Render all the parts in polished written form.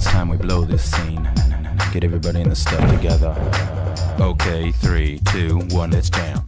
it's time we blow this scene. Get everybody in the stuff together. Okay, 3, 2, 1, let's jam.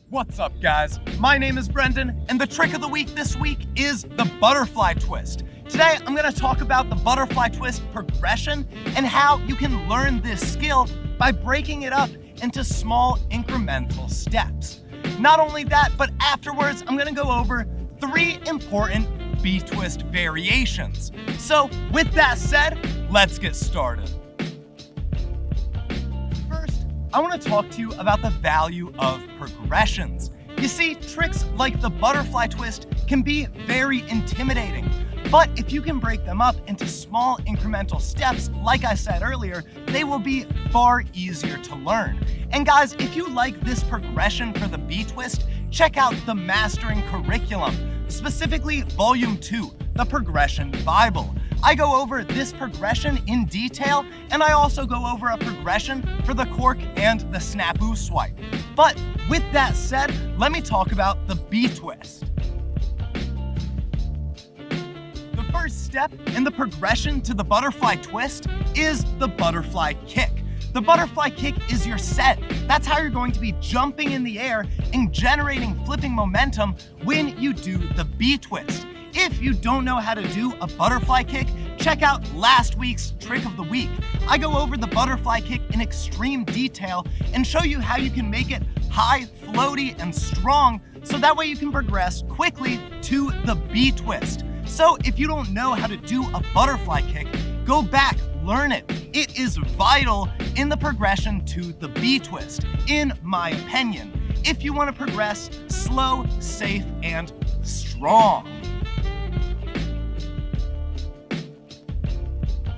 What's up, guys? My name is Brendan, and the trick of the week this week is the butterfly twist. Today, I'm gonna talk about the butterfly twist progression and how you can learn this skill by breaking it up into small incremental steps. Not only that, but afterwards, I'm gonna go over 3 important B-twist variations. So with that said, let's get started. First, I wanna talk to you about the value of progressions. You see, tricks like the butterfly twist can be very intimidating, but if you can break them up into small incremental steps, like I said earlier, they will be far easier to learn. And guys, if you like this progression for the B-twist, check out the Mastering Curriculum, specifically Volume 2, the Progression Bible. I go over this progression in detail, and I also go over a progression for the cork and the snafu swipe. But with that said, let me talk about the B-twist. The first step in the progression to the butterfly twist is the butterfly kick. The butterfly kick is your set. That's how you're going to be jumping in the air and generating flipping momentum when you do the B-twist. If you don't know how to do a butterfly kick, check out last week's trick of the week. I go over the butterfly kick in extreme detail and show you how you can make it high, floaty, and strong, so that way you can progress quickly to the B-twist. So if you don't know how to do a butterfly kick, go back, learn it. It is vital in the progression to the B-twist, in my opinion, if you want to progress slow, safe, and strong.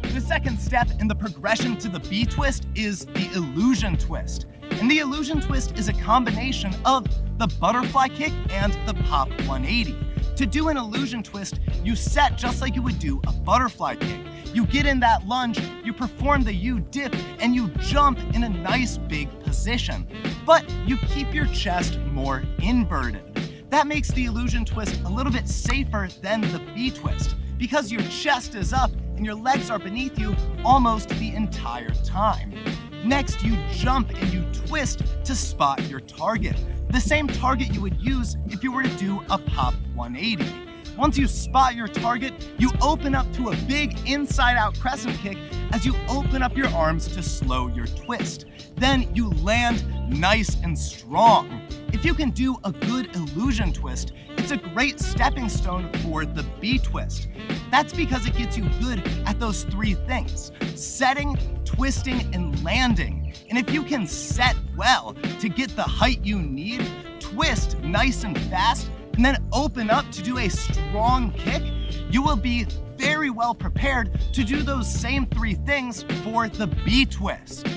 The second step in the progression to the B-twist is the illusion twist. And the illusion twist is a combination of the butterfly kick and the pop 180. To do an illusion twist, you set just like you would do a butterfly kick. You get in that lunge, you perform the U-dip, and you jump in a nice big position. But you keep your chest more inverted. That makes the illusion twist a little bit safer than the B-twist, because your chest is up and your legs are beneath you almost the entire time. Next, you jump and you twist to spot your target, the same target you would use if you were to do a pop 180. Once you spot your target, you open up to a big inside-out crescent kick as you open up your arms to slow your twist. Then you land nice and strong. If you can do a good illusion twist, it's a great stepping stone for the B-twist. That's because it gets you good at those 3 things: setting, twisting, and landing. And if you can set well to get the height you need, twist nice and fast, and then open up to do a strong kick, you will be very well prepared to do those same 3 things for the B-twist.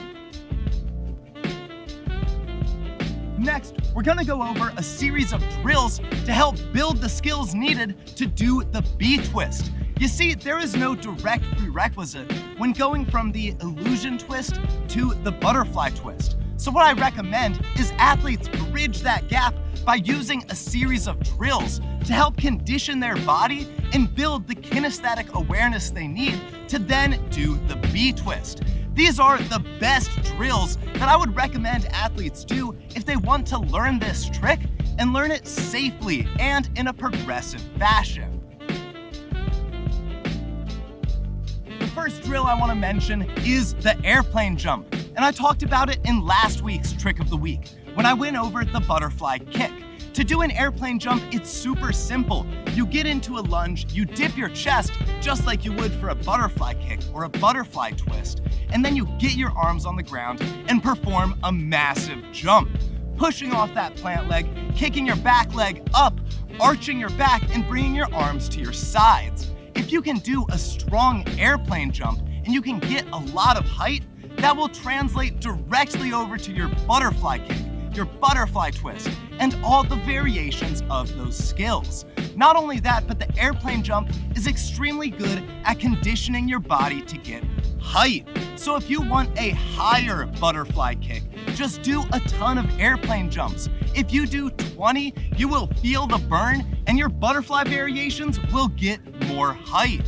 Next, we're gonna go over a series of drills to help build the skills needed to do the B-twist. You see, there is no direct prerequisite when going from the illusion twist to the butterfly twist. So what I recommend is athletes bridge that gap by using a series of drills to help condition their body and build the kinesthetic awareness they need to then do the B-twist. These are the best drills that I would recommend athletes do if they want to learn this trick and learn it safely and in a progressive fashion. The first drill I want to mention is the airplane jump, and I talked about it in last week's trick of the week when I went over the butterfly kick. To do an airplane jump, it's super simple. You get into a lunge, you dip your chest just like you would for a butterfly kick or a butterfly twist, and then you get your arms on the ground and perform a massive jump, pushing off that plant leg, kicking your back leg up, arching your back, and bringing your arms to your sides. If you can do a strong airplane jump and you can get a lot of height, that will translate directly over to your butterfly kick, your butterfly twist, and all the variations of those skills. Not only that, but the airplane jump is extremely good at conditioning your body to get height. So if you want a higher butterfly kick, just do a ton of airplane jumps. If you do 20, you will feel the burn and your butterfly variations will get more height.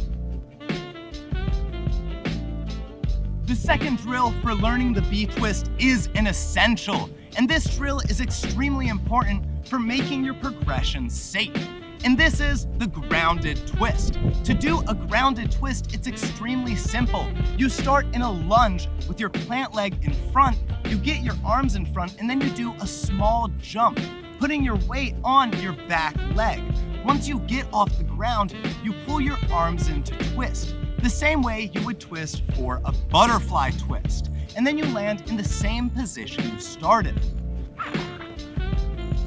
The second drill for learning the B-twist is an essential, and this drill is extremely important for making your progression safe. And this is the grounded twist. To do a grounded twist, it's extremely simple. You start in a lunge with your plant leg in front, you get your arms in front, and then you do a small jump, putting your weight on your back leg. Once you get off the ground, you pull your arms into twist, the same way you would twist for a butterfly twist. And then you land in the same position you started.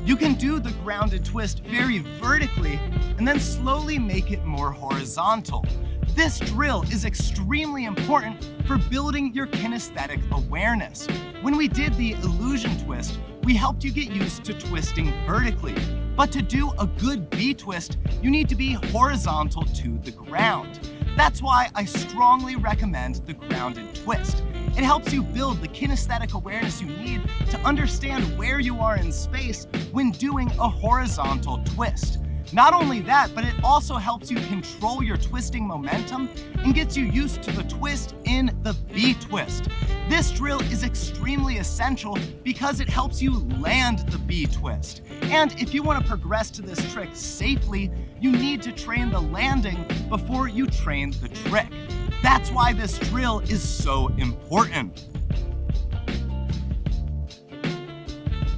You can do the grounded twist very vertically and then slowly make it more horizontal. This drill is extremely important for building your kinesthetic awareness. When we did the illusion twist, we helped you get used to twisting vertically. But to do a good B-twist, you need to be horizontal to the ground. That's why I strongly recommend the grounded twist. It helps you build the kinesthetic awareness you need to understand where you are in space when doing a horizontal twist. Not only that, but it also helps you control your twisting momentum and gets you used to the twist in the B-twist. This drill is extremely essential because it helps you land the B-twist. And if you want to progress to this trick safely, you need to train the landing before you train the trick. That's why this drill is so important.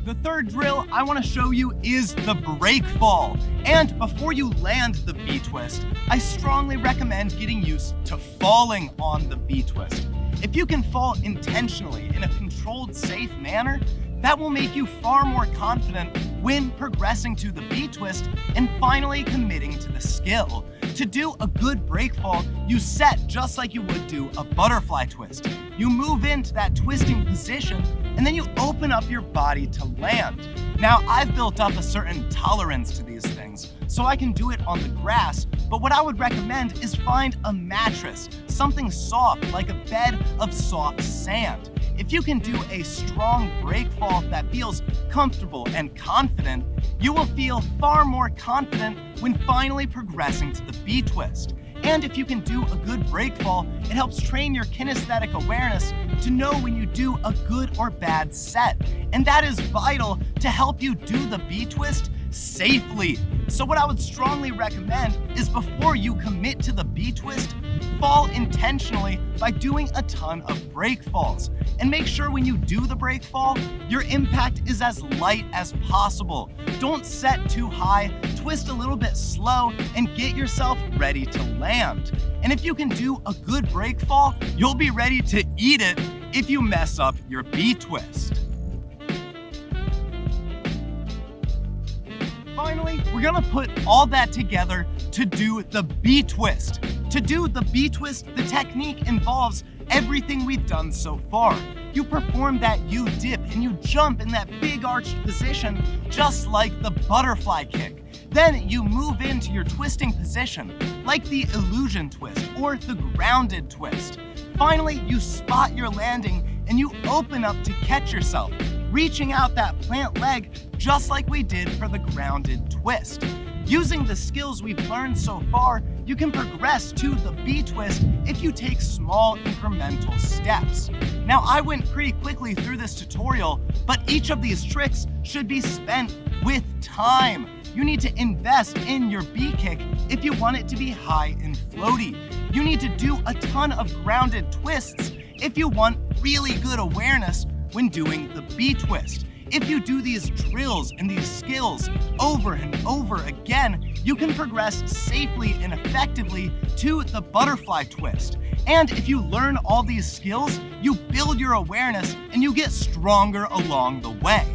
The third drill I want to show you is the break fall. And before you land the B-twist, I strongly recommend getting used to falling on the B-twist. If you can fall intentionally in a controlled, safe manner, that will make you far more confident when progressing to the B-twist and finally committing to the skill. To do a good break fall, you set just like you would do a butterfly twist. You move into that twisting position and then you open up your body to land. Now, I've built up a certain tolerance to these things, so I can do it on the grass, but what I would recommend is find a mattress, something soft like a bed of soft sand. If you can do a strong break fall that feels comfortable and confident, you will feel far more confident when finally progressing to the B-twist. And if you can do a good break fall, it helps train your kinesthetic awareness to know when you do a good or bad set. And that is vital to help you do the B-twist safely. So what I would strongly recommend is before you commit to the B-twist, fall intentionally by doing a ton of break falls. And make sure when you do the break fall, your impact is as light as possible. Don't set too high, twist a little bit slow, and get yourself ready to land. And if you can do a good break fall, you'll be ready to eat it if you mess up your B-twist. Finally, we're gonna put all that together to do the B-twist. To do the B-twist, the technique involves everything we've done so far. You perform that U-dip and you jump in that big arched position just like the butterfly kick. Then you move into your twisting position like the illusion twist or the grounded twist. Finally, you spot your landing and you open up to catch yourself, reaching out that plant leg just like we did for the grounded twist. Using the skills we've learned so far, you can progress to the B-twist if you take small incremental steps. Now, I went pretty quickly through this tutorial, but each of these tricks should be spent with time. You need to invest in your B-kick if you want it to be high and floaty. You need to do a ton of grounded twists if you want really good awareness when doing the B-twist. If you do these drills and these skills over and over again, you can progress safely and effectively to the butterfly twist. And if you learn all these skills, you build your awareness and you get stronger along the way.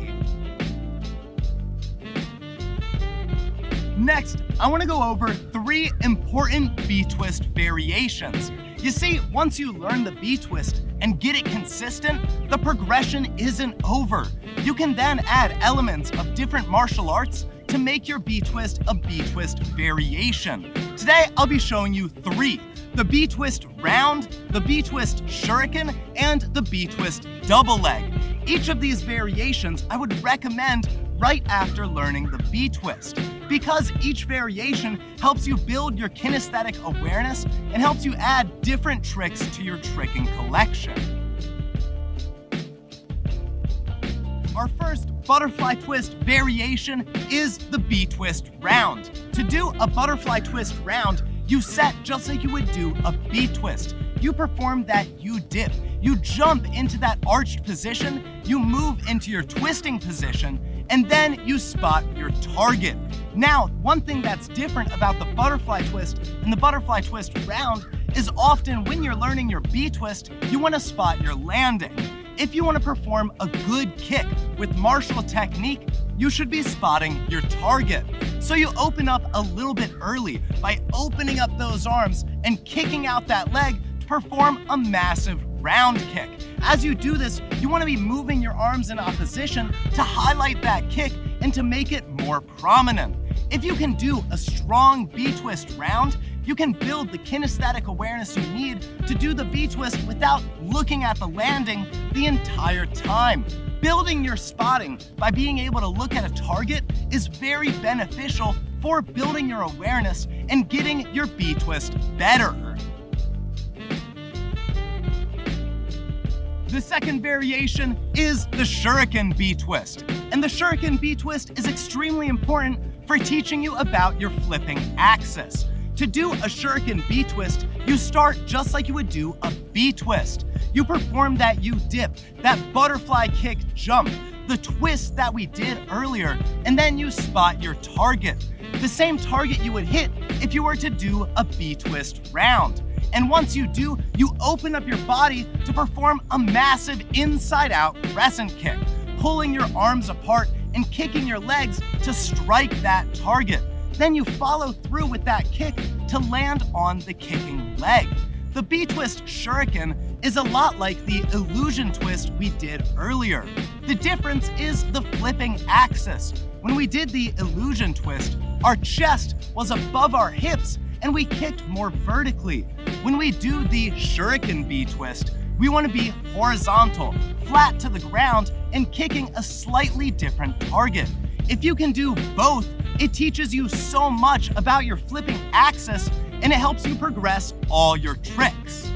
Next, I want to go over 3 important B-twist variations. You see, once you learn the B-twist and get it consistent, the progression isn't over. You can then add elements of different martial arts to make your B-twist a B-twist variation. Today, I'll be showing you 3. The B-twist round, the B-twist shuriken, and the B-twist double leg. Each of these variations I would recommend right after learning the B-twist, because each variation helps you build your kinesthetic awareness and helps you add different tricks to your tricking collection. Our first butterfly twist variation is the B-twist round. To do a butterfly twist round, you set just like you would do a B-twist. You perform that U-dip. You jump into that arched position, you move into your twisting position, and then you spot your target. Now, one thing that's different about the butterfly twist and the butterfly twist round is often when you're learning your B-twist, you want to spot your landing. If you want to perform a good kick with martial technique, you should be spotting your target. So you open up a little bit early by opening up those arms and kicking out that leg to perform a massive round kick. As you do this, you want to be moving your arms in opposition to highlight that kick and to make it more prominent. If you can do a strong B-twist round, you can build the kinesthetic awareness you need to do the B-twist without looking at the landing the entire time. Building your spotting by being able to look at a target is very beneficial for building your awareness and getting your B-twist better. The second variation is the shuriken B-twist. And the shuriken B-twist is extremely important for teaching you about your flipping axis. To do a shuriken B-twist, you start just like you would do a B-twist. You perform that U-dip, that butterfly kick jump, the twist that we did earlier, and then you spot your target. The same target you would hit if you were to do a B-twist round. And once you do, you open up your body to perform a massive inside-out crescent kick, pulling your arms apart and kicking your legs to strike that target. Then you follow through with that kick to land on the kicking leg. The B-twist shuriken is a lot like the illusion twist we did earlier. The difference is the flipping axis. When we did the illusion twist, our chest was above our hips and we kicked more vertically. When we do the shuriken B-twist, we want to be horizontal, flat to the ground, and kicking a slightly different target. If you can do both, it teaches you so much about your flipping axis and it helps you progress all your tricks.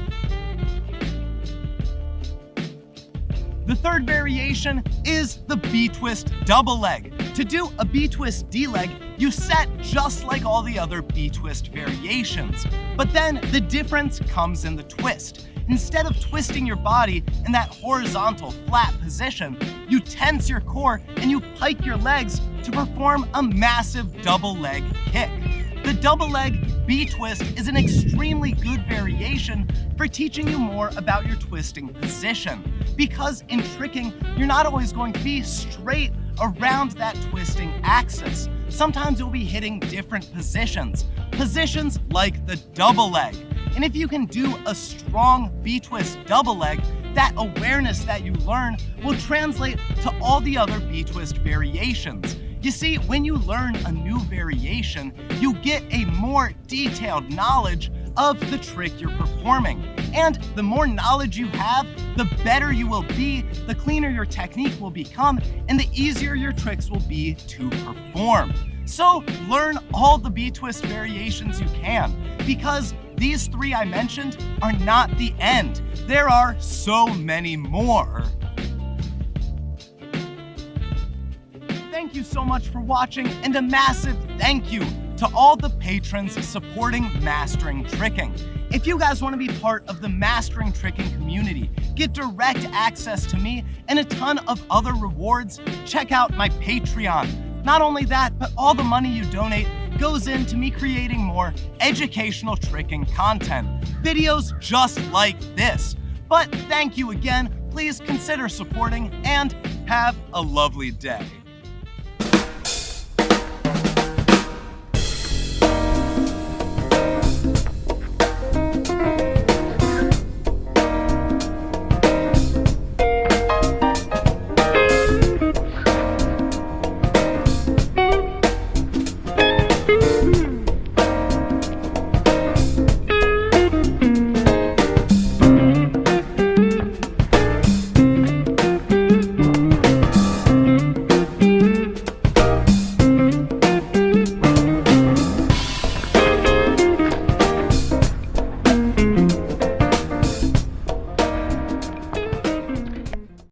The third variation is the B-twist double leg. To do a B-twist D-leg, you set just like all the other B-twist variations. But then the difference comes in the twist. Instead of twisting your body in that horizontal flat position, you tense your core and you pike your legs to perform a massive double leg kick. The double leg B-twist is an extremely good variation for teaching you more about your twisting position. Because in tricking, you're not always going to be straight around that twisting axis. Sometimes you'll be hitting different positions. Positions like the double leg. And if you can do a strong B-twist double leg, that awareness that you learn will translate to all the other B-twist variations. You see, when you learn a new variation, you get a more detailed knowledge of the trick you're performing. And the more knowledge you have, the better you will be, the cleaner your technique will become, and the easier your tricks will be to perform. So learn all the B-twist variations you can, because these three I mentioned are not the end. There are so many more. Thank you so much for watching, and a massive thank you to all the patrons supporting Mastering Tricking. If you guys want to be part of the Mastering Tricking community, get direct access to me and a ton of other rewards, check out my Patreon. Not only that, but all the money you donate goes into me creating more educational tricking content. Videos just like this. But thank you again, please consider supporting, and have a lovely day.